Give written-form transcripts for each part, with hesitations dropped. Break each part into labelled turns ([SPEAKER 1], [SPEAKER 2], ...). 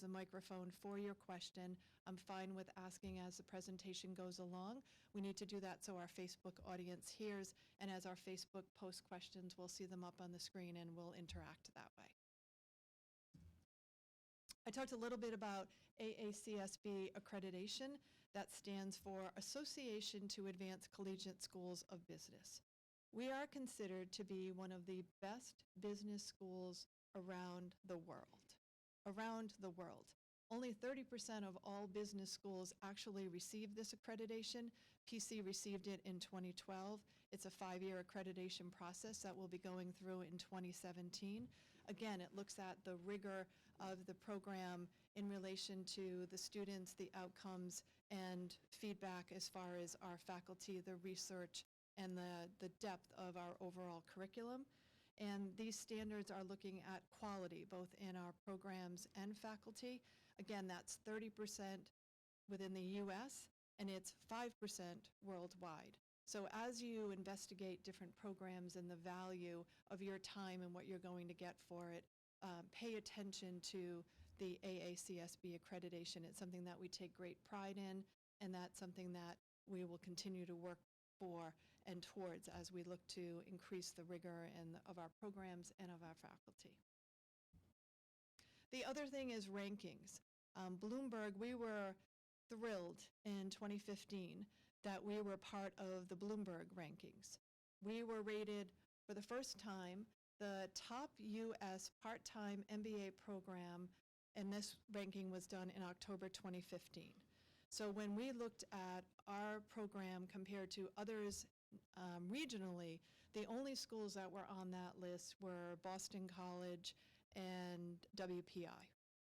[SPEAKER 1] the microphone for your question. I'm fine with asking as the presentation goes along. We need to do that so our Facebook audience hears, and as our Facebook post questions, we'll see them up on the screen and we'll interact that way. I talked a little bit about AACSB accreditation. That stands for Association to Advance Collegiate Schools of Business. We are considered to be one of the best business schools around the world. Only 30% of all business schools actually receive this accreditation. PC received it in 2012. It's a 5-year accreditation process that we'll be going through in 2017. Again, it looks at the rigor of the program in relation to the students, the outcomes, and feedback as far as our faculty, the research, and the depth of our overall curriculum. And these standards are looking at quality, both in our programs and faculty. Again, that's 30% within the U.S., and it's 5% worldwide. So as you investigate different programs and the value of your time and what you're going to get for it, pay attention to the AACSB accreditation. It's something that we take great pride in, and that's something that we will continue to work for and towards as we look to increase the rigor of our programs and of our faculty. The other thing is rankings. Bloomberg, we were thrilled in 2015 that we were part of the Bloomberg rankings. We were rated for the first time the top U.S. part-time MBA program, and this ranking was done in October 2015. So when we looked at our program compared to others regionally, the only schools that were on that list were Boston College and WPI.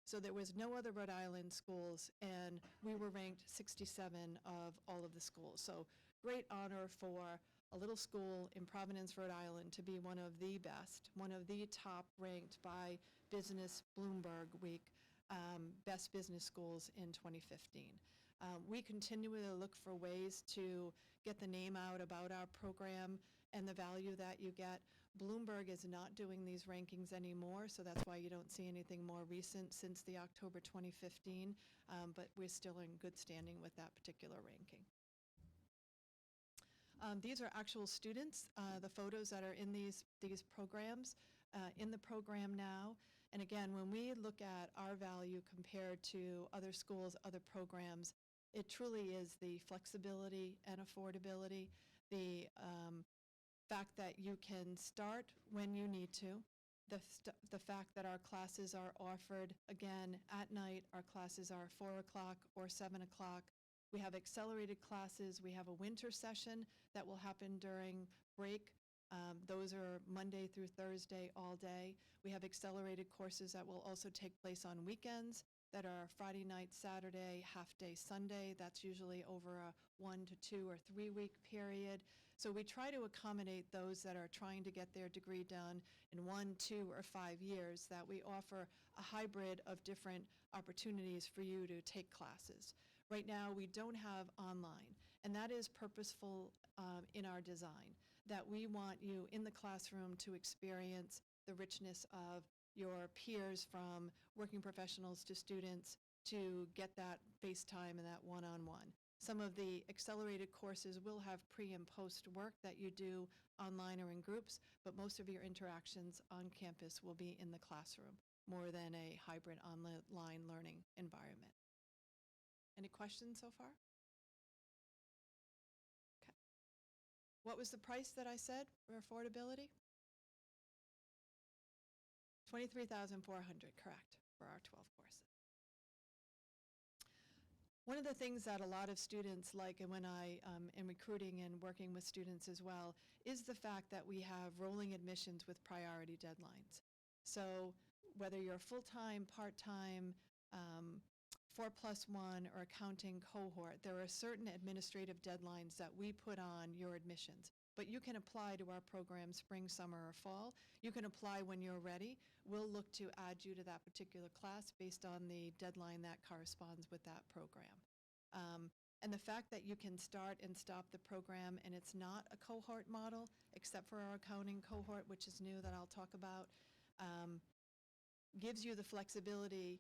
[SPEAKER 1] So there was no other Rhode Island schools, and we were ranked 67 of all of the schools. So great honor for a little school in Providence, Rhode Island to be one of the best, one of the top ranked by Business Bloomberg Week, best business schools in 2015. We continue to look for ways to get the name out about our program and the value that you get. Bloomberg is not doing these rankings anymore, so that's why you don't see anything more recent since the October 2015, but we're still in good standing with that particular ranking. These are actual students, the photos that are in these programs, in the program now. And again, when we look at our value compared to other schools, other programs, it truly is the flexibility and affordability, the fact that you can start when you need to, the fact that our classes are offered, again, at night. Our classes are 4 o'clock or 7 o'clock. We have accelerated classes. We have a winter session that will happen during break. Those are Monday through Thursday all day. We have accelerated courses that will also take place on weekends that are Friday night, Saturday, half day Sunday. That's usually over a 1 to 2 or 3 week period. So we try to accommodate those that are trying to get their degree done in 1, 2, or 5 years, that we offer a hybrid of different opportunities for you to take classes. Right now we don't have online, and that is purposeful in our design, that we want you in the classroom to experience the richness of your peers, from working professionals to students, to get that face time and that one-on-one. Some of the accelerated courses will have pre and post work that you do online or in groups, but most of your interactions on campus will be in the classroom, more than a hybrid online learning environment. Any questions so far? Okay. What was the price that I said for affordability? $23,400, correct, for our 12 courses. One of the things that a lot of students like, and when I am recruiting and working with students as well, is the fact that we have rolling admissions with priority deadlines. So whether you're full-time, part-time, 4+1, or accounting cohort, there are certain administrative deadlines that we put on your admissions. But you can apply to our program spring, summer, or fall. You can apply when you're ready. We'll look to add you to that particular class based on the deadline that corresponds with that program. And the fact that you can start and stop the program, and it's not a cohort model, except for our accounting cohort, which is new, that I'll talk about, gives you the flexibility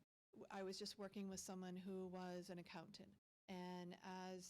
[SPEAKER 1] I was just working with someone who was an accountant, and as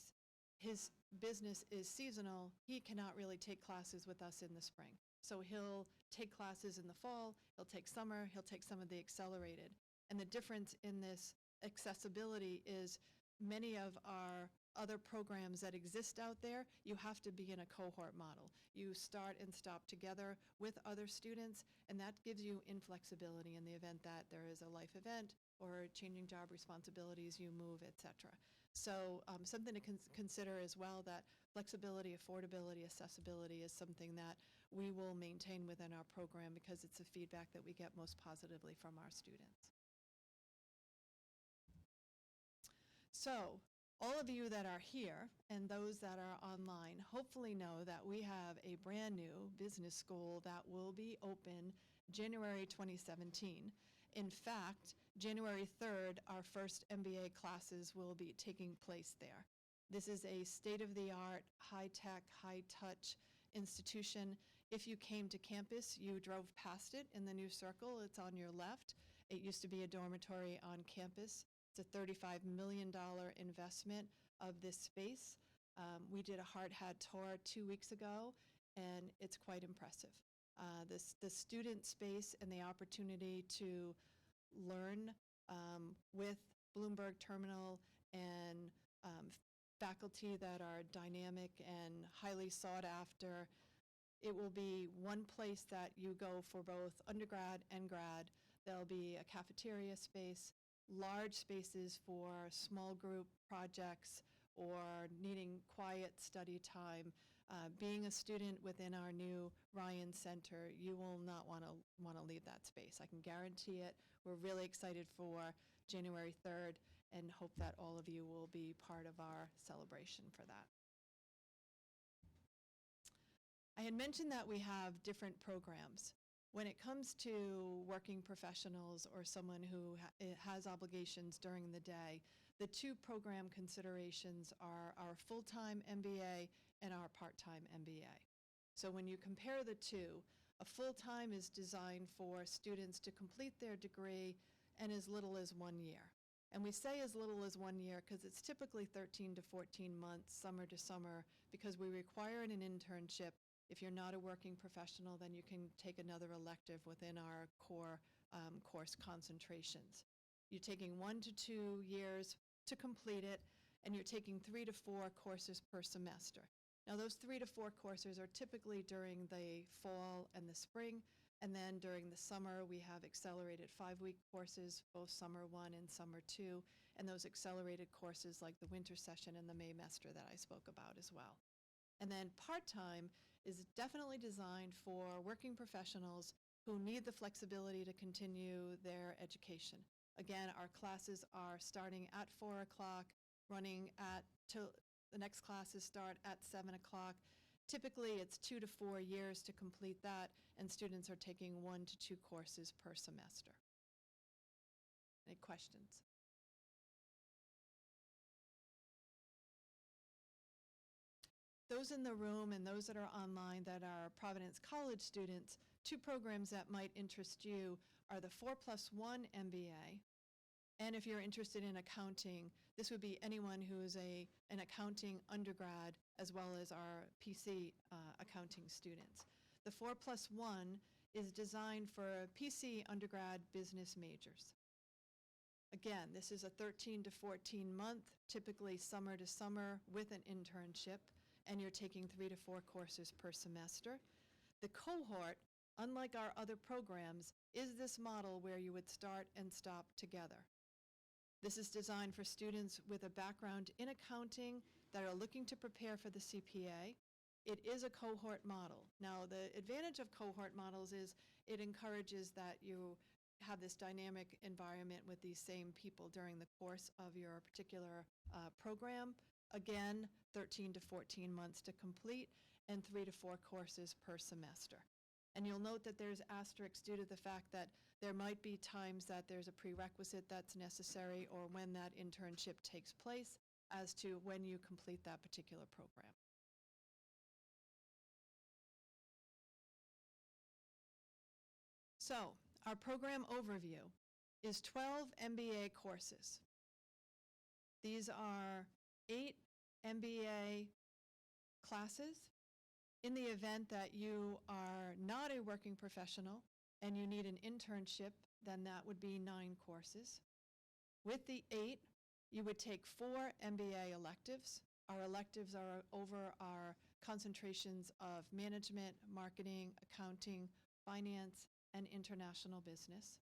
[SPEAKER 1] his business is seasonal, he cannot really take classes with us in the spring. So he'll take classes in the fall, he'll take summer, he'll take some of the accelerated. And the difference in this accessibility is many of our other programs that exist out there, you have to be in a cohort model. You start and stop together with other students, and that gives you inflexibility in the event that there is a life event or changing job responsibilities, you move, etc. So something to consider as well, that flexibility, affordability, accessibility is something that we will maintain within our program because it's the feedback that we get most positively from our students. So all of you that are here and those that are online hopefully know that we have a brand new business school that will be open January 2017. In fact, January 3rd, our first MBA classes will be taking place there. This is a state-of-the-art, high-tech, high-touch institution. If you came to campus, you drove past it in the new circle. It's on your left. It used to be a dormitory on campus. It's a $35 million investment of this space. We did a hard hat tour 2 weeks ago, and it's quite impressive. The student space and the opportunity to learn with Bloomberg Terminal and faculty that are dynamic and highly sought after. It will be one place that you go for both undergrad and grad. There'll be a cafeteria space, large spaces for small group projects or needing quiet study time. Being a student within our new Ryan Center, you will not want to leave that space. I can guarantee it. We're really excited for January 3rd and hope that all of you will be part of our celebration for that. I had mentioned that we have different programs. When it comes to working professionals or someone who has obligations during the day, the two program considerations are our full-time MBA and our part-time MBA. So when you compare the two, a full-time is designed for students to complete their degree in as little as 1 year. And we say as little as 1 year because it's typically 13 to 14 months, summer to summer, because we require an internship. If you're not a working professional, then you can take another elective within our core course concentrations. You're taking 1 to 2 years to complete it, and you're taking 3 to 4 courses per semester. Now, those 3 to 4 courses are typically during the fall and the spring, and then during the summer, we have accelerated 5-week courses, both summer 1 and summer 2, and those accelerated courses like the winter session and the Maymester that I spoke about as well. And then part-time is definitely designed for working professionals who need the flexibility to continue their education. Again, our classes are starting at 4 o'clock, running till the next classes start at 7 o'clock. Typically, it's 2 to 4 years to complete that, and students are taking 1 to 2 courses per semester. Any questions? Those in the room and those that are online that are Providence College students, two programs that might interest you are the 4+1 MBA. And if you're interested in accounting, this would be anyone who is an accounting undergrad as well as our PC accounting students. The 4+1 is designed for PC undergrad business majors. Again, this is a 13 to 14 month, typically summer to summer with an internship, and you're taking 3 to 4 courses per semester. The cohort, unlike our other programs, is this model where you would start and stop together. This is designed for students with a background in accounting that are looking to prepare for the CPA. It is a cohort model. Now, the advantage of cohort models is it encourages that you have this dynamic environment with these same people during the course of your particular program. Again, 13 to 14 months to complete and 3 to 4 courses per semester. And you'll note that there's asterisks due to the fact that there might be times that there's a prerequisite that's necessary or when that internship takes place as to when you complete that particular program. So, our program overview. is 12 MBA courses. These are 8 MBA classes. In the event that you are not a working professional and you need an internship, then that would be 9 courses. With the 8, you would take 4 MBA electives. Our electives are over our concentrations of management, marketing, accounting, finance, and international business.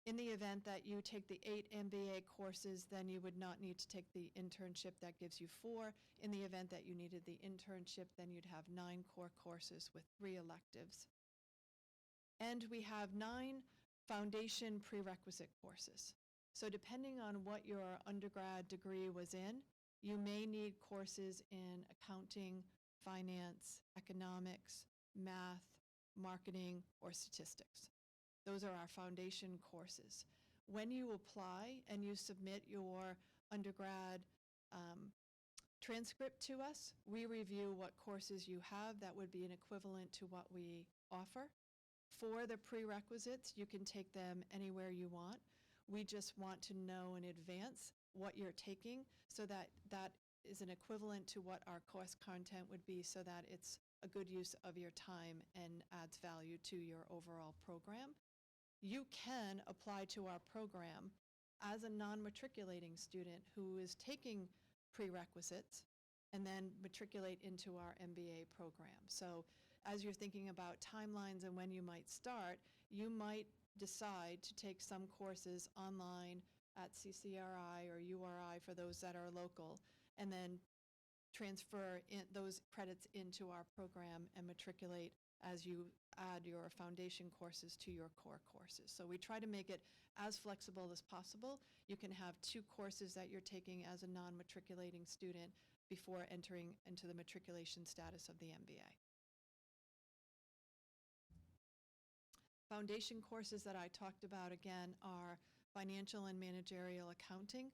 [SPEAKER 1] In the event that you take the 8 MBA courses, then you would not need to take the internship. That gives you 4. In the event that you needed the internship, then you'd have 9 core courses with 3 electives. And we have 9 foundation prerequisite courses. So depending on what your undergrad degree was in, you may need courses in accounting, finance, economics, math, marketing, or statistics. Those are our foundation courses. When you apply and you submit your undergrad transcript to us, we review what courses you have that would be an equivalent to what we offer. For the prerequisites, you can take them anywhere you want. We just want to know in advance what you're taking so that that is an equivalent to what our course content would be, so that it's a good use of your time and adds value to your overall program. You can apply to our program as a non-matriculating student who is taking prerequisites and then matriculate into our MBA program. So as you're thinking about timelines and when you might start, you might decide to take some courses online at CCRI or URI for those that are local, and then transfer those credits into our program and matriculate as you add your foundation courses to your core courses. So we try to make it as flexible as possible. You can have 2 courses that you're taking as a non-matriculating student before entering into the matriculation status of the MBA. Foundation courses that I talked about again are financial and managerial accounting.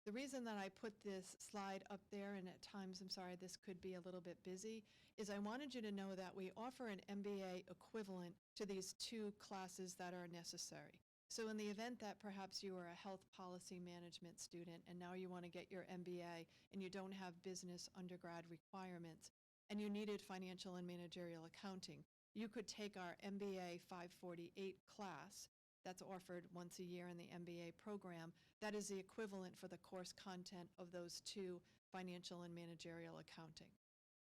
[SPEAKER 1] The reason that I put this slide up there, and at times, I'm sorry, this could be a little bit busy, is I wanted you to know that we offer an MBA equivalent to these 2 classes that are necessary. So in the event that perhaps you are a health policy management student and now you want to get your MBA and you don't have business undergrad requirements and you needed financial and managerial accounting, you could take our MBA 548 class that's offered once a year in the MBA program. That is the equivalent for the course content of those 2, financial and managerial accounting.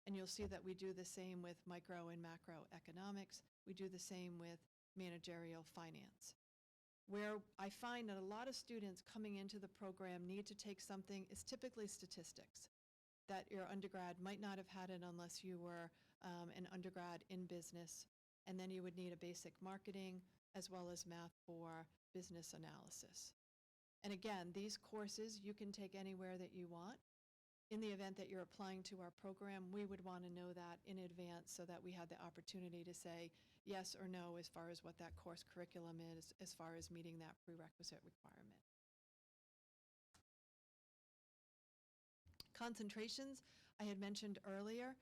[SPEAKER 1] And you'll see that we do the same with micro and macro economics. We do the same with managerial finance. Where I find that a lot of students coming into the program need to take something is typically statistics, that your undergrad might not have had it unless you were an undergrad in business, and then you would need a basic marketing as well as math for business analysis. And again, these courses you can take anywhere that you want. In the event that you're applying to our program, we would want to know that in advance so that we had the opportunity to say yes or no as far as what that course curriculum is, as far as meeting that prerequisite requirement. Concentrations, I had mentioned earlier.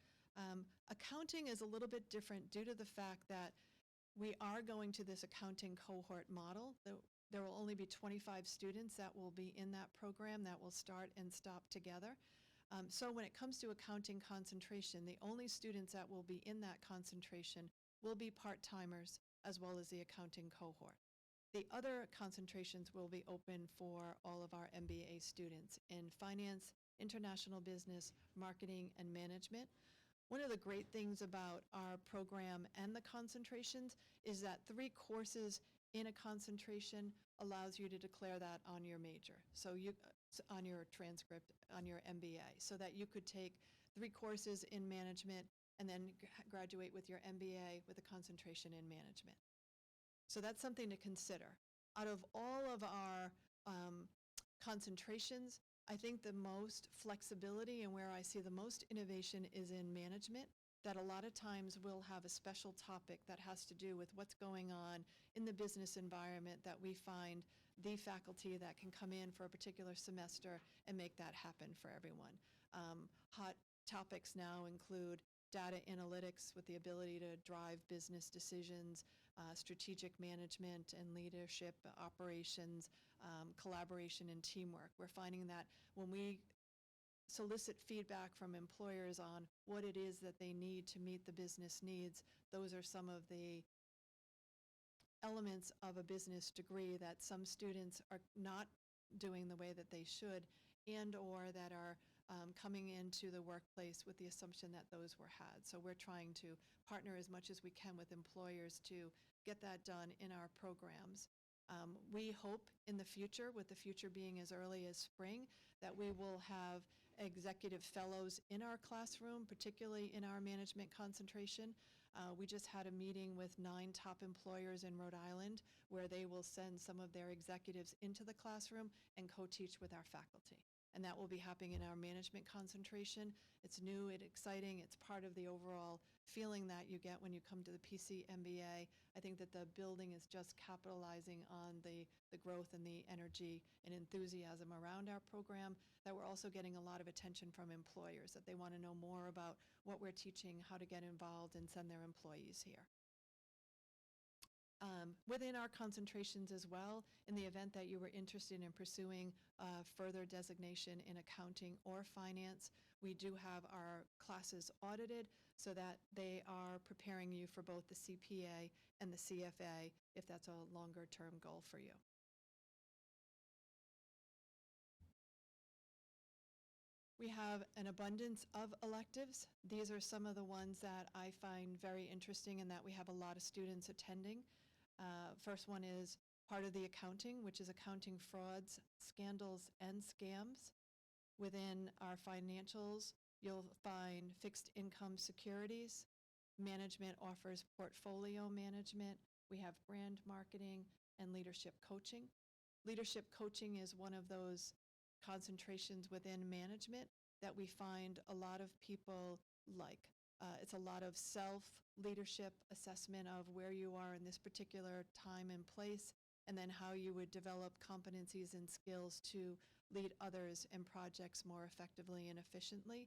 [SPEAKER 1] Accounting is a little bit different due to the fact that we are going to this accounting cohort model. There will only be 25 students that will be in that program that will start and stop together. So when it comes to accounting concentration, the only students that will be in that concentration will be part-timers as well as the accounting cohort. The other concentrations will be open for all of our MBA students in finance, international business, marketing, and management. One of the great things about our program and the concentrations is that 3 courses in a concentration allows you to declare that on your major, so on your transcript, on your MBA, so that you could take 3 courses in management and then graduate with your MBA with a concentration in management. So that's something to consider. Out of all of our concentrations, I think the most flexibility and where I see the most innovation is in management, that a lot of times we'll have a special topic that has to do with what's going on in the business environment that we find the faculty that can come in for a particular semester and make that happen for everyone. Hot topics now include data analytics with the ability to drive business decisions, strategic management and leadership, operations, collaboration and teamwork. We're finding that when we solicit feedback from employers on what it is that they need to meet the business needs, those are some of the elements of a business degree that some students are not doing the way that they should, and or that are coming into the workplace with the assumption that those were had. So we're trying to partner as much as we can with employers to get that done in our programs. We hope in the future, with the future being as early as spring, that we will have executive fellows in our classroom, particularly in our management concentration. We just had a meeting with 9 top employers in Rhode Island where they will send some of their executives into the classroom and co-teach with our faculty. And that will be happening in our management concentration. It's new, it's exciting, it's part of the overall feeling that you get when you come to the PC MBA. I think that the building is just capitalizing on the growth and the energy and enthusiasm around our program, that we're also getting a lot of attention from employers, that they want to know more about what we're teaching, how to get involved and send their employees here. Within our concentrations as well, in the event that you were interested in pursuing further designation in accounting or finance, we do have our classes audited so that they are preparing you for both the CPA and the CFA if that's a longer term goal for you. We have an abundance of electives. These are some of the ones that I find very interesting and that we have a lot of students attending. First one is part of the accounting, which is accounting frauds, scandals, and scams. Within our financials, you'll find fixed income securities. Management offers portfolio management. We have brand marketing and leadership coaching. Leadership coaching is one of those concentrations within management that we find a lot of people like. It's a lot of self-leadership assessment of where you are in this particular time and place, and then how you would develop competencies and skills to lead others in projects more effectively and efficiently.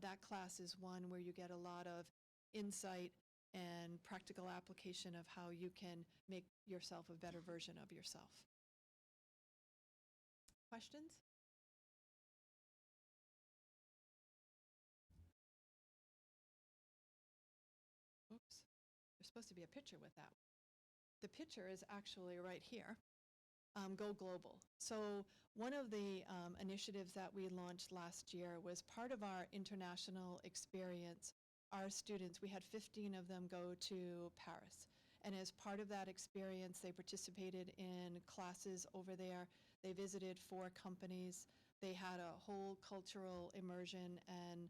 [SPEAKER 1] That class is one where you get a lot of insight and practical application of how you can make yourself a better version of yourself. Questions? Oops, there's supposed to be a picture with that. The picture is actually right here. Go Global. So one of the initiatives that we launched last year was part of our international experience. Our students, we had 15 of them go to Paris. And as part of that experience, they participated in classes over there. They visited 4 companies. They had a whole cultural immersion, and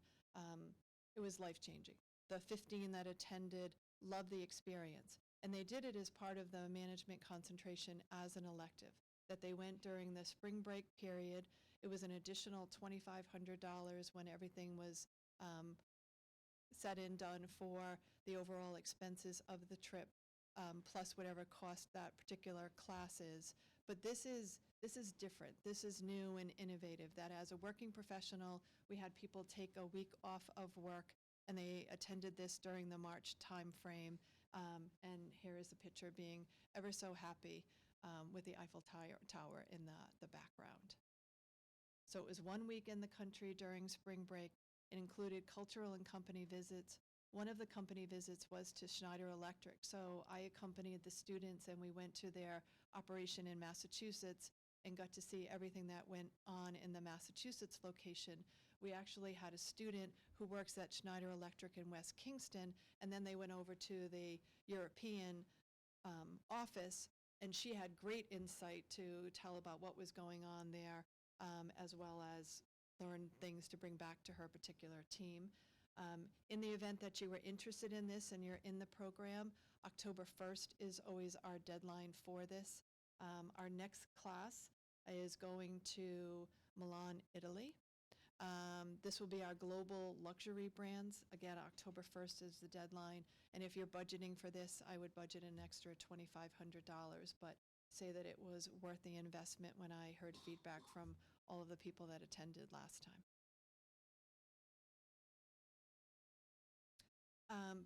[SPEAKER 1] it was life-changing. The 15 that attended loved the experience. And they did it as part of the management concentration as an elective, that they went during the spring break period. It was an additional $2,500 when everything was said and done for the overall expenses of the trip, plus whatever cost that particular class is. But this is different. This is new and innovative, that as a working professional, we had people take a week off of work, and they attended this during the March timeframe. And here is the picture being ever so happy with the Eiffel Tower in the background. So it was 1 week in the country during spring break. It included cultural and company visits. One of the company visits was to Schneider Electric. So I accompanied the students, and we went to their operation in Massachusetts and got to see everything that went on in the Massachusetts location. We actually had a student who works at Schneider Electric in West Kingston, and then they went over to the European office, and she had great insight to tell about what was going on there, as well as learn things to bring back to her particular team. In the event that you were interested in this and you're in the program, October 1st is always our deadline for this. Our next class is going to Milan, Italy. This will be our global luxury brands. Again, October 1st is the deadline. And if you're budgeting for this, I would budget an extra $2,500, but say that it was worth the investment when I heard feedback from all of the people that attended last time.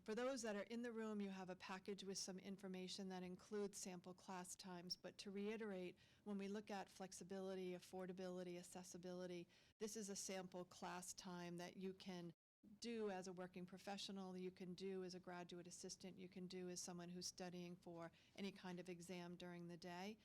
[SPEAKER 1] For those that are in the room, you have a package with some information that includes sample class times. But to reiterate, when we look at flexibility, affordability, accessibility, this is a sample class time that you can do as a working professional, you can do as a graduate assistant, you can do as someone who's studying for any kind of exam during the day.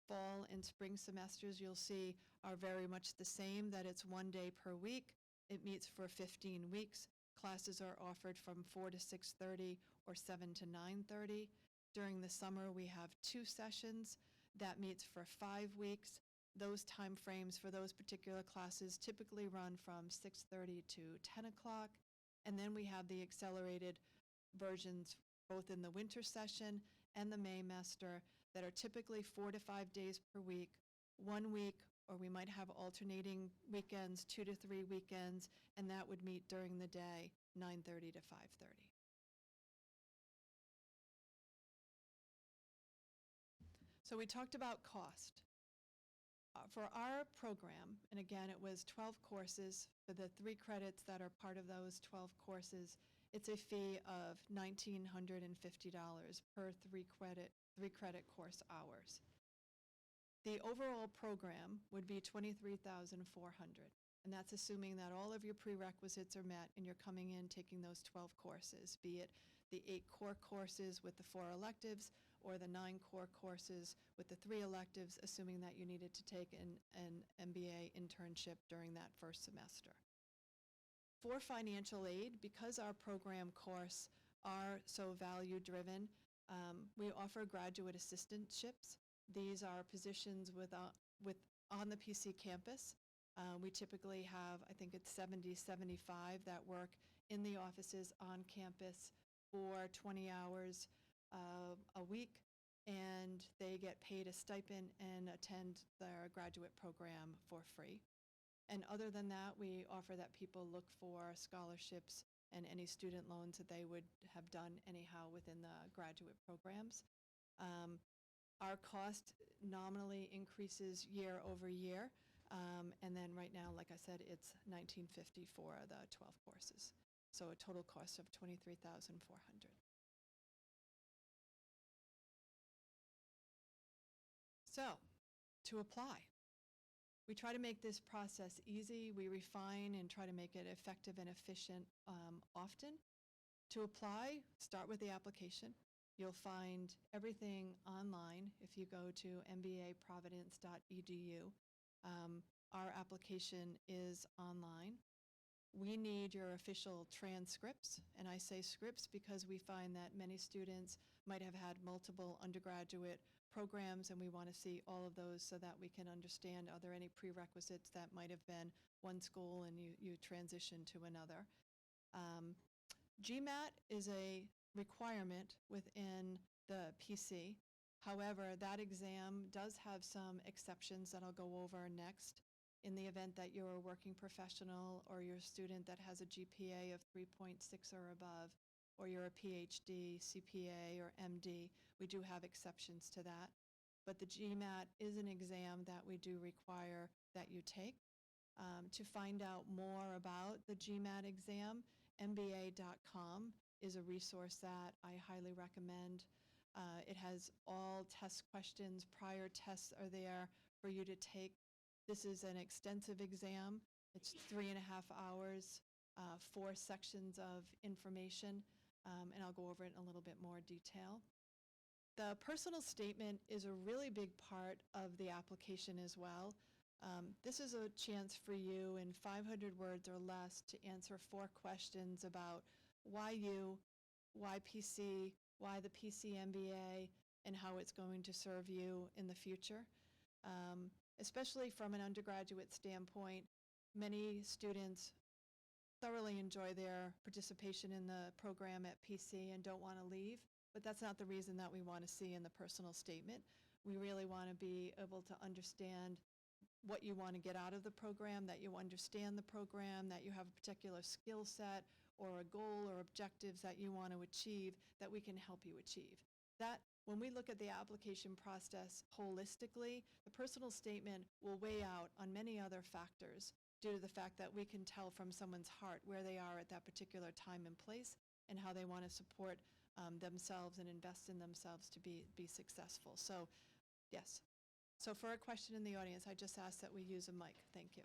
[SPEAKER 1] Fall and spring semesters, you'll see, are very much the same, that it's 1 day per week. It meets for 15 weeks. Classes are offered from 4 to 6:30 or 7 to 9:30. During the summer, we have 2 sessions. That meets for 5 weeks. Those time frames for those particular classes typically run from 6:30 to 10 o'clock. And then we have the accelerated versions both in the winter session and the Maymester that are typically 4 to 5 days per week, 1 week, or we might have alternating weekends, 2 to 3 weekends, and that would meet during the day, 9:30 to 5:30. So we talked about cost. For our program, and again, it was 12 courses. For the 3 credits that are part of those 12 courses, it's a fee of $1,950 per 3 credit course hours. The overall program would be $23,400, and that's assuming that all of your prerequisites are met and you're coming in taking those 12 courses, be it the 8 core courses with the 4 electives or the 9 core courses with the 3 electives, assuming that you needed to take an MBA internship during that first semester. For financial aid, because our program courses are so value-driven, we offer graduate assistantships. These are positions on the PC campus. We typically have, I think it's 70, 75 that work in the offices on campus for 20 hours a week, and they get paid a stipend and attend their graduate program for free. And other than that, we offer that people look for scholarships and any student loans that they would have done anyhow within the graduate programs. Our cost nominally increases year over year, and then right now, like I said, it's $1,950 for the 12 courses, so a total cost of $23,400. So, to apply, we try to make this process easy. We refine and try to make it effective and efficient often. To apply, start with the application. You'll find everything online if you go to mbaprovidence.edu. Our application is online. We need your official transcripts, and I say scripts because we find that many students might have had multiple undergraduate programs, and we want to see all of those so that we can understand are there any prerequisites that might have been one school and you transition to another. GMAT is a requirement within the PC. However, that exam does have some exceptions that I'll go over next. In the event that you're a working professional or you're a student that has a GPA of 3.6 or above, or you're a PhD, CPA, or MD, we do have exceptions to that. But the GMAT is an exam that we do require that you take. To find out more about the GMAT exam, MBA.com is a resource that I highly recommend. It has all test questions, prior tests are there for you to take. This is an extensive exam. It's 3.5 hours, 4 sections of information, and I'll go over it in a little bit more detail. The personal statement is a really big part of the application as well. This is a chance for you in 500 words or less to answer 4 questions about why you, why PC, why the PC MBA, and how it's going to serve you in the future. Especially from an undergraduate standpoint, many students thoroughly enjoy their participation in the program at PC and don't want to leave, but that's not the reason that we want to see in the personal statement. We really want to be able to understand what you want to get out of the program, that you understand the program, that you have a particular skill set or a goal or objectives that you want to achieve that we can help you achieve. That, when we look at the application process holistically, the personal statement will weigh out on many other factors due to the fact that we can tell from someone's heart where they are at that particular time and place and how they want to support themselves and invest in themselves to be successful. So, yes. So for a question in the audience, I just ask that we use a mic. Thank you.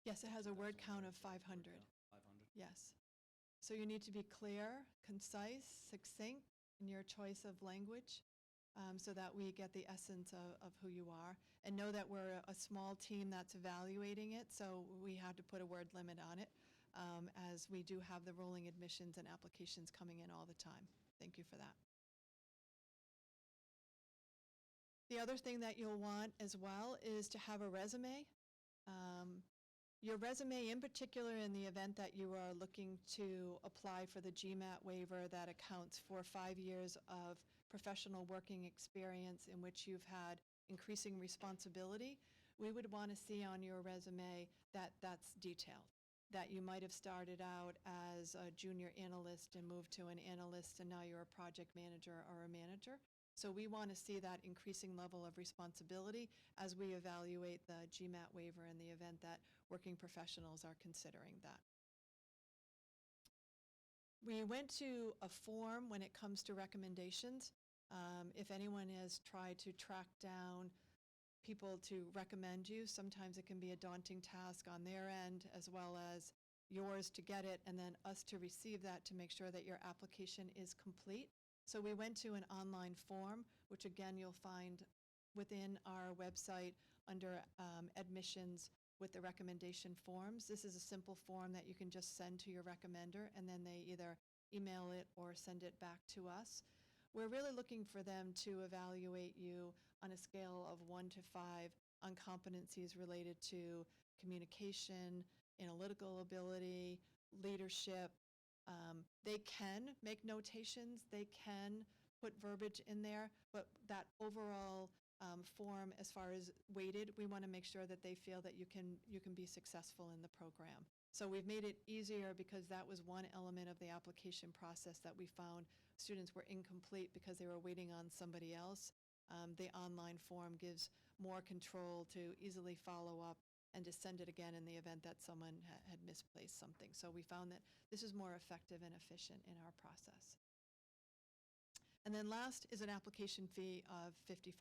[SPEAKER 1] Yes, it has a word count of 500.
[SPEAKER 2] 500?
[SPEAKER 1] Yes. So you need to be clear, concise, succinct in your choice of language, so that we get the essence of who you are. And know that we're a small team that's evaluating it, so we have to put a word limit on it, as we do have the rolling admissions and applications coming in all the time. Thank you for that. The other thing that you'll want as well is to have a resume. Your resume, in particular, in the event that you are looking to apply for the GMAT waiver that accounts for 5 years of professional working experience in which you've had increasing responsibility, we would want to see on your resume that that's detailed, that you might have started out as a junior analyst and moved to an analyst and now you're a project manager or a manager. So we want to see that increasing level of responsibility as we evaluate the GMAT waiver in the event that working professionals are considering that. We went to a form when it comes to recommendations. If anyone has tried to track down people to recommend you, sometimes it can be a daunting task on their end as well as yours to get it and then us to receive that to make sure that your application is complete. So we went to an online form, which again you'll find within our website under admissions with the recommendation forms. This is a simple form that you can just send to your recommender, and then they either email it or send it back to us. We're really looking for them to evaluate you on a scale of 1 to 5 on competencies related to communication, analytical ability, leadership. They can make notations, they can put verbiage in there, but that overall form, as far as weighted, we want to make sure that they feel that you can be successful in the program. So we've made it easier because that was one element of the application process that we found students were incomplete because they were waiting on somebody else. The online form gives more control to easily follow up and to send it again in the event that someone had misplaced something. So we found that this is more effective and efficient in our process. And then last is an application fee of $55.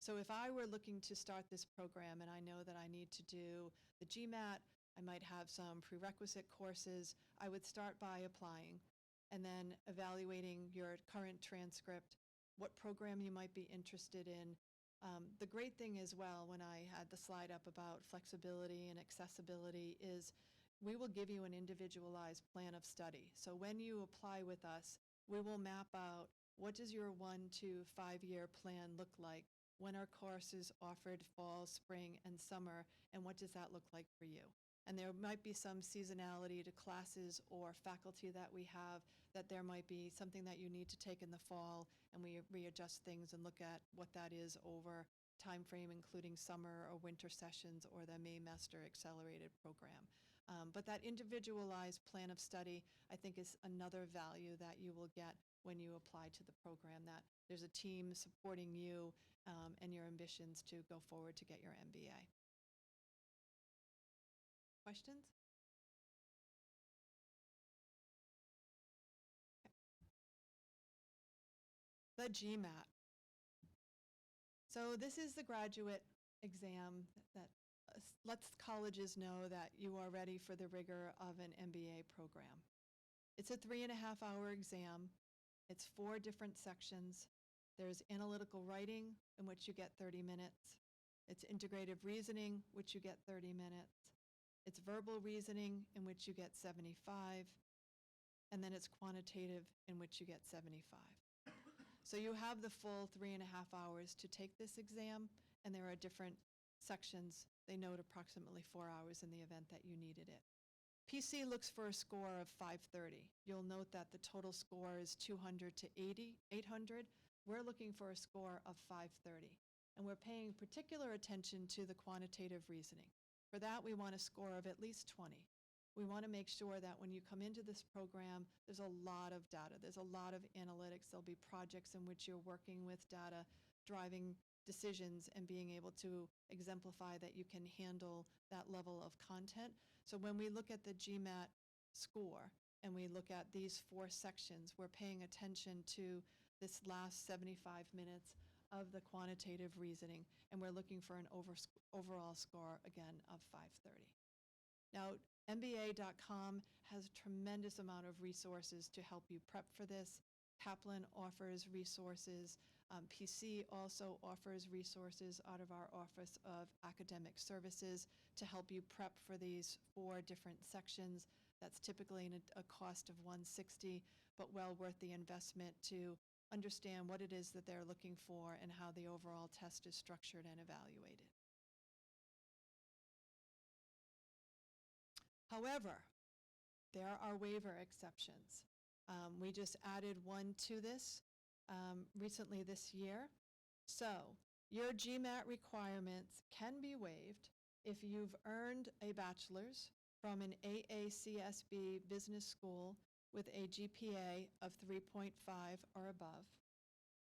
[SPEAKER 1] So if I were looking to start this program and I know that I need to do the GMAT, I might have some prerequisite courses, I would start by applying and then evaluating your current transcript, what program you might be interested in. The great thing as well, when I had the slide up about flexibility and accessibility, is we will give you an individualized plan of study. So when you apply with us, we will map out what does your 1 to 5 year plan look like, when are courses offered fall, spring, and summer, and what does that look like for you. And there might be some seasonality to classes or faculty that we have, that there might be something that you need to take in the fall, and we readjust things and look at what that is over time frame, including summer or winter sessions or the Maymester accelerated program. But that individualized plan of study, I think, is another value that you will get when you apply to the program, that there's a team supporting you and your ambitions to go forward to get your MBA. Questions? The GMAT. So this is the graduate exam that lets colleges know that you are ready for the rigor of an MBA program. It's a 3.5-hour exam. It's 4 different sections. There's analytical writing, in which you get 30 minutes. It's integrative reasoning, which you get 30 minutes. It's verbal reasoning, in which you get 75. And then it's quantitative, in which you get 75. So you have the full 3.5 hours to take this exam, and there are different sections. They note approximately 4 hours in the event that you needed it. PC looks for a score of 530. You'll note that the total score is 200 to 800. We're looking for a score of 530. And we're paying particular attention to the quantitative reasoning. For that, we want a score of at least 20. We want to make sure that when you come into this program, there's a lot of data. There's a lot of analytics. There'll be projects in which you're working with data, driving decisions, and being able to exemplify that you can handle that level of content. So when we look at the GMAT score and we look at these 4 sections, we're paying attention to this last 75 minutes of the quantitative reasoning, and we're looking for an overall score, again, of 530. Now, MBA.com has a tremendous amount of resources to help you prep for this. Kaplan offers resources. PC also offers resources out of our Office of Academic Services to help you prep for these 4 different sections. That's typically a cost of $160, but well worth the investment to understand what it is that they're looking for and how the overall test is structured and evaluated. However, there are waiver exceptions. We just added one to this recently this year. So your GMAT requirements can be waived if you've earned a bachelor's from an AACSB business school with a GPA of 3.5 or above,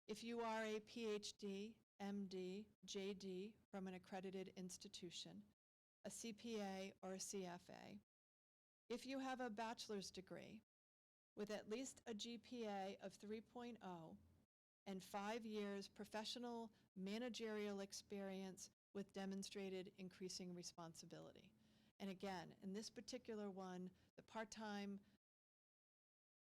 [SPEAKER 1] if you are a PhD, MD, JD from an accredited institution, a CPA or a CFA, if you have a bachelor's degree with at least a GPA of 3.0 and 5 years professional managerial experience with demonstrated increasing responsibility. And again, in this particular one, the part-time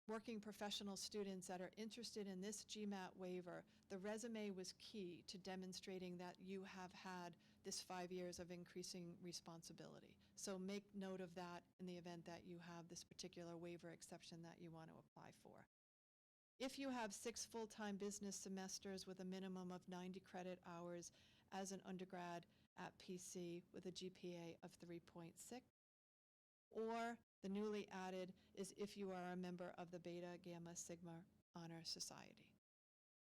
[SPEAKER 1] working professional students that are interested in this GMAT waiver, the resume was key to demonstrating that you have had this 5 years of increasing responsibility. So make note of that in the event that you have this particular waiver exception that you want to apply for. If you have 6 full-time business semesters with a minimum of 90 credit hours as an undergrad at PC with a GPA of 3.6, or the newly added is if you are a member of the Beta Gamma Sigma Honor Society.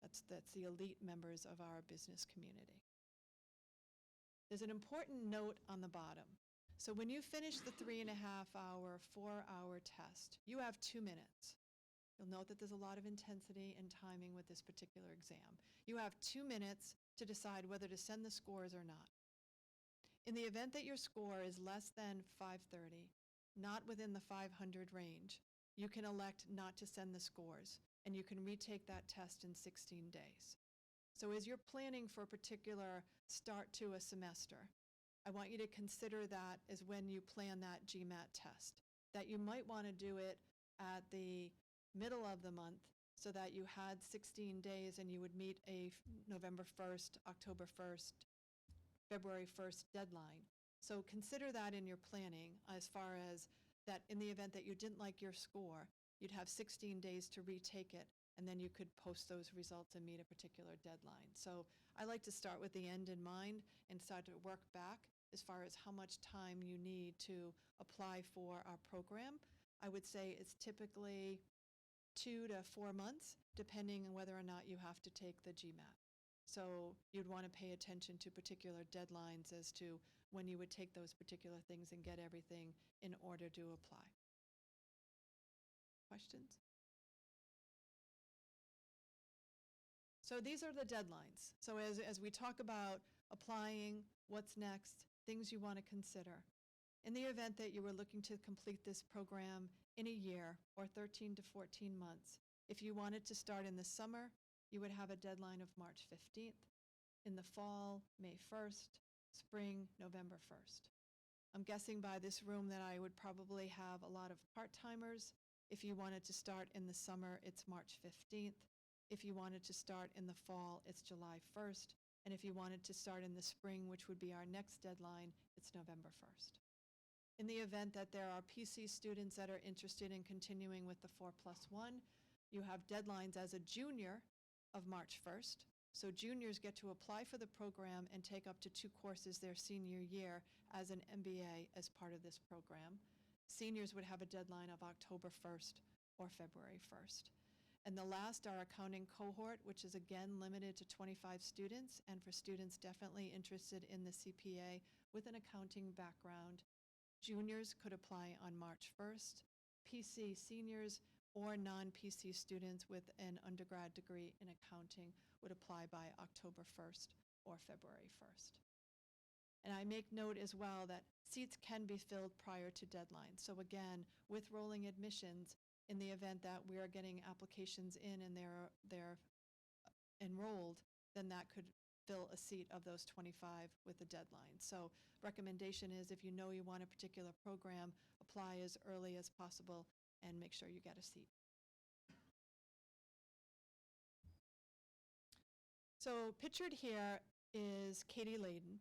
[SPEAKER 1] That's the elite members of our business community. There's an important note on the bottom. So when you finish the 3.5-hour, 4-hour test, you have 2 minutes. You'll note that there's a lot of intensity and timing with this particular exam. You have 2 minutes to decide whether to send the scores or not. In the event that your score is less than 530, not within the 500 range, you can elect not to send the scores, and you can retake that test in 16 days. So as you're planning for a particular start to a semester, I want you to consider that as when you plan that GMAT test, that you might want to do it at the middle of the month so that you had 16 days and you would meet a November 1st, October 1st, February 1st deadline. So consider that in your planning as far as that in the event that you didn't like your score, you'd have 16 days to retake it, and then you could post those results and meet a particular deadline. So I like to start with the end in mind and start to work back as far as how much time you need to apply for our program. I would say it's typically 2 to 4 months, depending on whether or not you have to take the GMAT. So you'd want to pay attention to particular deadlines as to when you would take those particular things and get everything in order to apply. Questions? So these are the deadlines. So as we talk about applying, what's next, things you want to consider. In the event that you were looking to complete this program in a year or 13 to 14 months, if you wanted to start in the summer, you would have a deadline of March 15th. In the fall, May 1st, spring, November 1st. I'm guessing by this room that I would probably have a lot of part-timers. If you wanted to start in the summer, it's March 15th. If you wanted to start in the fall, it's July 1st. And if you wanted to start in the spring, which would be our next deadline, it's November 1st. In the event that there are PC students that are interested in continuing with the 4+1, you have deadlines as a junior of March 1st. So juniors get to apply for the program and take up to 2 courses their senior year as an MBA as part of this program. Seniors would have a deadline of October 1st or February 1st. And the last, our accounting cohort, which is again limited to 25 students, and for students definitely interested in the CPA with an accounting background, Juniors could apply on March 1st. PC seniors or non-PC students with an undergrad degree in accounting would apply by October 1st or February 1st. And I make note as well that seats can be filled prior to deadline. So again, with rolling admissions, in the event that we are getting applications in and they're enrolled, then that could fill a seat of those 25 with a deadline. So recommendation is if you know you want a particular program, apply as early as possible and make sure you get a seat. So pictured here is Katie Layden.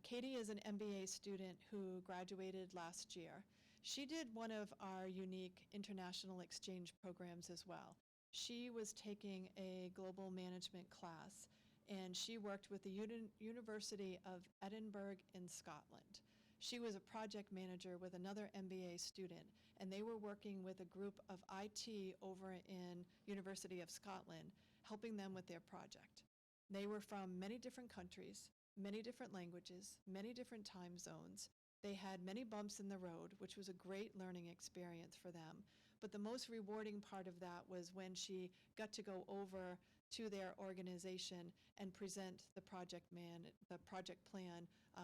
[SPEAKER 1] Katie is an MBA student who graduated last year. She did one of our unique international exchange programs as well. She was taking a global management class, and she worked with the University of Edinburgh in Scotland. She was a project manager with another MBA student, and they were working with a group of IT over in University of Scotland, helping them with their project. They were from many different countries, many different languages, many different time zones. They had many bumps in the road, which was a great learning experience for them. But the most rewarding part of that was when she got to go over to their organization and present the project plan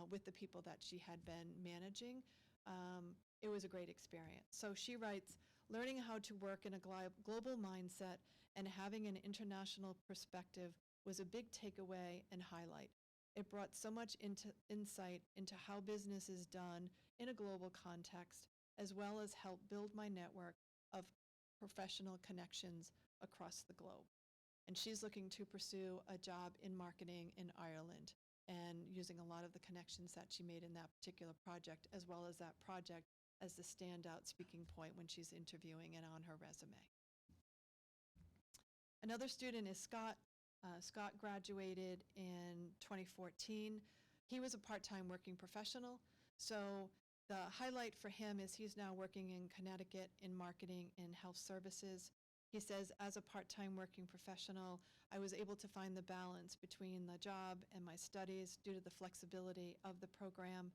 [SPEAKER 1] with the people that she had been managing. It was a great experience. So she writes, learning how to work in a global mindset and having an international perspective was a big takeaway and highlight. It brought so much insight into how business is done in a global context, as well as help build my network of professional connections across the globe. And she's looking to pursue a job in marketing in Ireland and using a lot of the connections that she made in that particular project, as well as that project as the standout speaking point when she's interviewing and on her resume. Another student is Scott. Scott graduated in 2014. He was a part-time working professional. So the highlight for him is he's now working in Connecticut in marketing and health services. He says, as a part-time working professional, I was able to find the balance between the job and my studies due to the flexibility of the program.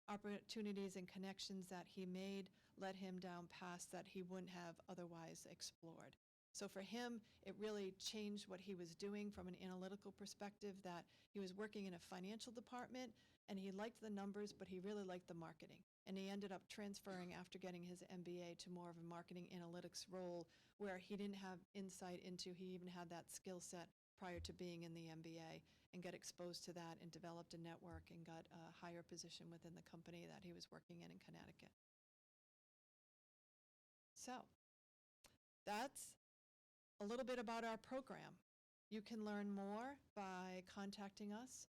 [SPEAKER 1] Opportunities and connections that he made led him down paths that he wouldn't have otherwise explored. So for him, it really changed what he was doing from an analytical perspective, that he was working in a financial department and he liked the numbers, but he really liked the marketing. And he ended up transferring after getting his MBA to more of a marketing analytics role where he didn't have insight into, he even had that skill set prior to being in the MBA, and got exposed to that and developed a network and got a higher position within the company that he was working in Connecticut. So that's a little bit about our program. You can learn more by contacting us.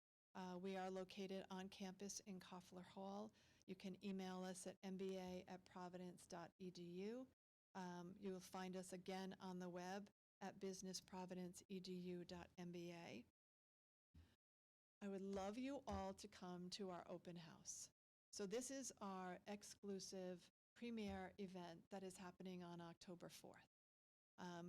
[SPEAKER 1] We are located on campus in Koffler Hall. You can email us at mba@providence.edu. You will find us again on the web at businessprovidence.edu.mba. I would love you all to come to our open house. So this is our exclusive premiere event that is happening on October 4th.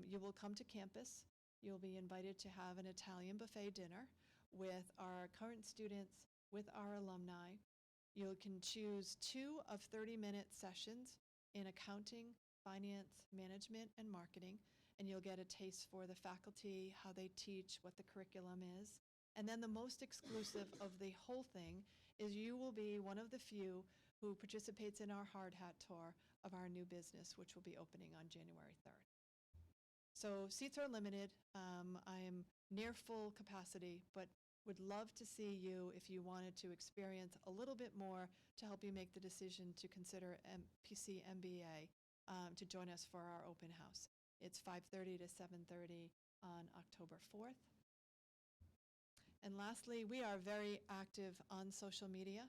[SPEAKER 1] You will come to campus. You'll be invited to have an Italian buffet dinner with our current students, with our alumni. You can choose 2 of 30-minute sessions in accounting, finance, management, and marketing, and you'll get a taste for the faculty, how they teach, what the curriculum is. And then the most exclusive of the whole thing is you will be one of the few who participates in our hard hat tour of our new business, which will be opening on January 3rd. So seats are limited. I am near full capacity, but would love to see you if you wanted to experience a little bit more to help you make the decision to consider PC MBA to join us for our open house. It's 5:30 to 7:30 on October 4th. And lastly, we are very active on social media.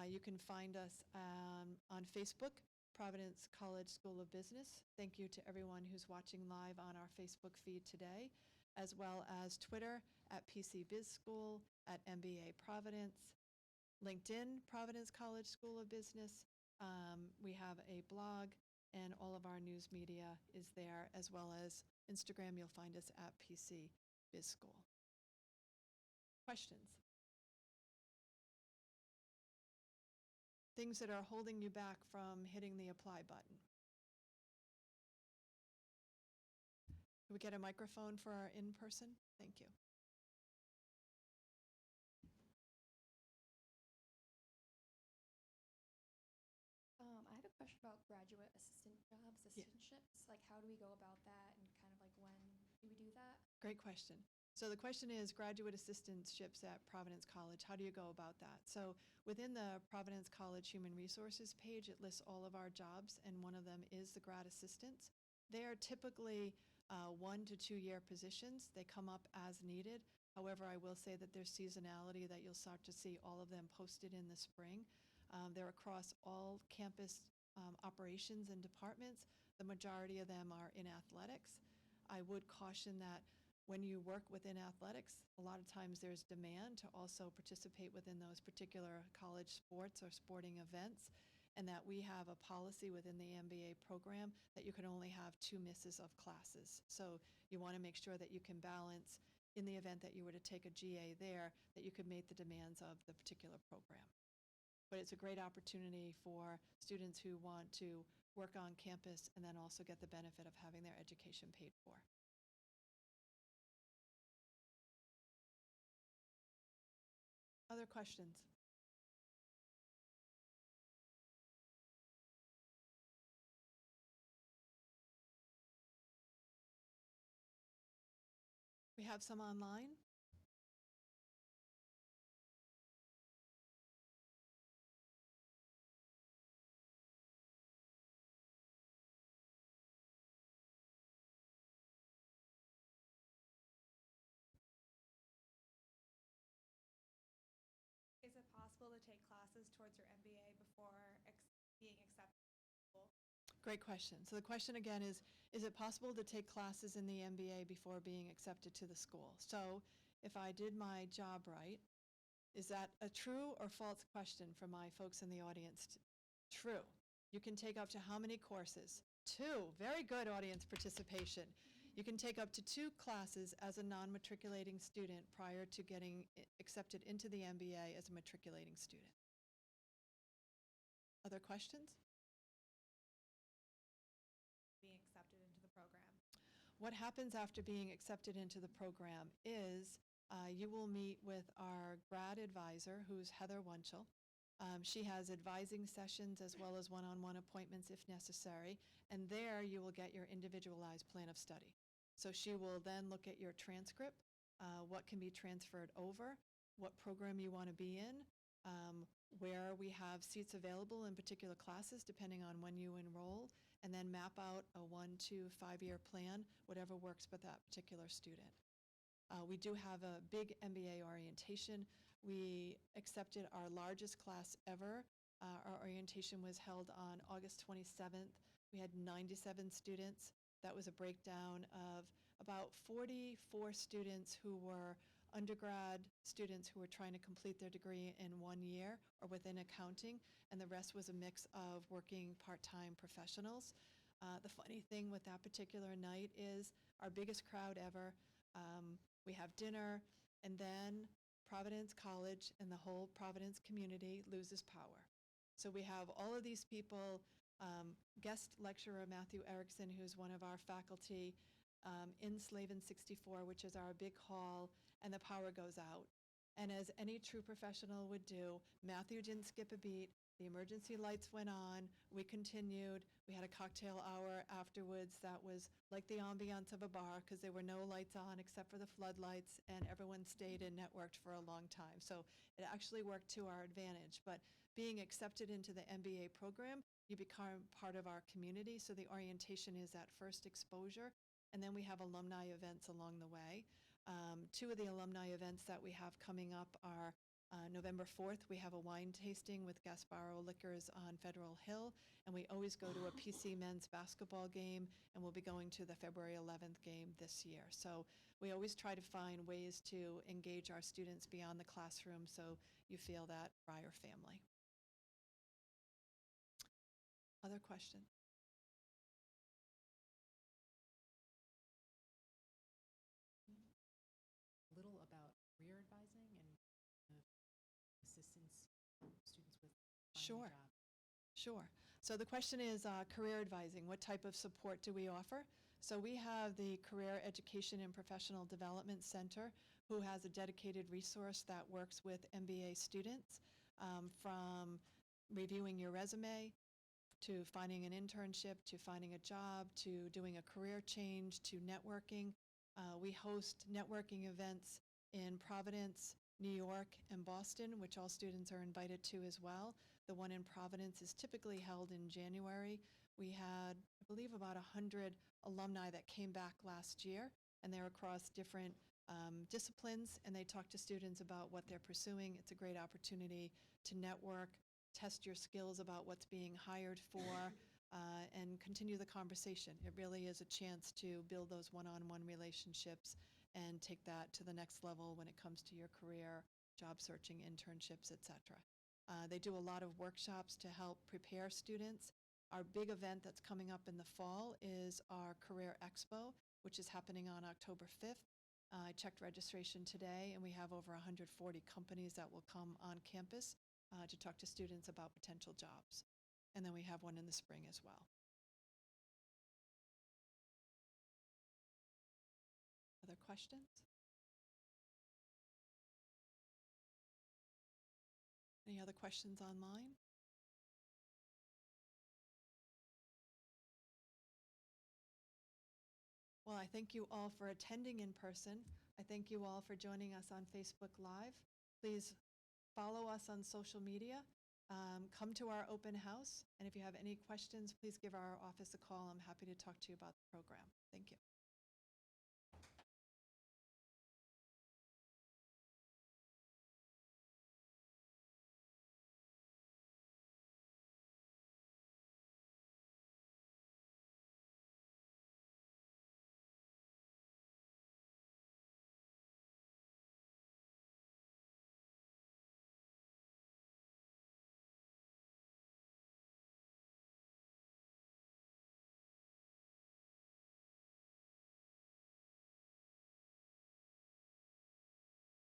[SPEAKER 1] You can find us on Facebook, Providence College School of Business. Thank you to everyone who's watching live on our Facebook feed today, as well as Twitter at PC Biz School, at MBA Providence, LinkedIn, Providence College School of Business. We have a blog, and all of our news media is there, as well as Instagram. You'll find us at PC Biz School. Questions? things that are holding you back from hitting the apply button? Can we get a microphone for our in-person? Thank you.
[SPEAKER 2] I had a question about graduate assistant jobs, assistantships. Like, how do we go about that, and kind of like when do we do that?
[SPEAKER 1] Great question. So the question is graduate assistantships at Providence College. How do you go about that? So within the Providence College Human Resources page, it lists all of our jobs, and one of them is the grad assistants. They are typically 1 to 2 year positions. They come up as needed. However, I will say that there's seasonality that you'll start to see all of them posted in the spring. They're across all campus operations and departments. The majority of them are in athletics. I would caution that when you work within athletics, a lot of times there's demand to also participate within those particular college sports or sporting events, and that we have a policy within the MBA program that you can only have 2 misses of classes. So you want to make sure that you can balance, in the event that you were to take a GA there, that you could meet the demands of the particular program. But it's a great opportunity for students who want to work on campus and then also get the benefit of having their education paid for. Other questions? We have some online.
[SPEAKER 3] Is it possible to take classes towards your MBA before being accepted to school?
[SPEAKER 1] Great question. So the question again is it possible to take classes in the MBA before being accepted to the school? So if I did my job right, is that a true or false question for my folks in the audience? True. You can take up to how many courses? 2. Very good audience participation. You can take up to 2 classes as a non-matriculating student prior to getting accepted into the MBA as a matriculating student. Other questions?
[SPEAKER 3] Being accepted into the program.
[SPEAKER 1] What happens after being accepted into the program is you will meet with our grad advisor, who's Heather Wunschel. She has advising sessions as well as one-on-one appointments if necessary, and there you will get your individualized plan of study. So she will then look at your transcript, what can be transferred over, what program you want to be in, where we have seats available in particular classes depending on when you enroll, and then map out a 1 to 5 year plan, whatever works with that particular student. We do have a big MBA orientation. We accepted our largest class ever. Our orientation was held on August 27th. We had 97 students. That was a breakdown of about 44 students who were undergrad students who were trying to complete their degree in 1 year or within accounting, and the rest was a mix of working part-time professionals. The funny thing with that particular night is our biggest crowd ever. We have dinner, and then Providence College and the whole Providence community loses power. So we have all of these people, guest lecturer Matthew Erickson, who's one of our faculty, in Slavin 64, which is our big hall, and the power goes out. And as any true professional would do, Matthew didn't skip a beat. The emergency lights went on. We continued. We had a cocktail hour afterwards that was like the ambiance of a bar because there were no lights on except for the floodlights, and everyone stayed and networked for a long time. So it actually worked to our advantage. But being accepted into the MBA program, you become part of our community. So the orientation is that first exposure. And then we have alumni events along the way. 2 of the alumni events that we have coming up are November 4th, we have a wine tasting with Gasparro Liquors on Federal Hill, and we always go to a PC men's basketball game, and we'll be going to the February 11th game this year. So we always try to find ways to engage our students beyond the classroom so you feel that Briar family. Other questions?
[SPEAKER 4] A little about career advising and assistance students with
[SPEAKER 1] Sure.
[SPEAKER 4] a job?
[SPEAKER 1] Sure. So the question is career advising. What type of support do we offer? So we have the Career Education and Professional Development Center, who has a dedicated resource that works with MBA students from reviewing your resume to finding an internship, to finding a job, to doing a career change, to networking. We host networking events in Providence, New York, and Boston, which all students are invited to as well. The one in Providence is typically held in January. We had, I believe, about 100 alumni that came back last year, and they're across different disciplines, and they talk to students about what they're pursuing. It's a great opportunity to network, test your skills about what's being hired for, and continue the conversation. It really is a chance to build those one-on-one relationships and take that to the next level when it comes to your career, job searching, internships, etc. They do a lot of workshops to help prepare students. Our big event that's coming up in the fall is our Career Expo, which is happening on October 5th. I checked registration today, and we have over 140 companies that will come on campus to talk to students about potential jobs. And then we have one in the spring as well. Other questions? Any other questions online? Well, I thank you all for attending in person. I thank you all for joining us on Facebook Live. Please follow us on social media. Come to our open house. And if you have any questions, please give our office a call. I'm happy to talk to you about the program. Thank you.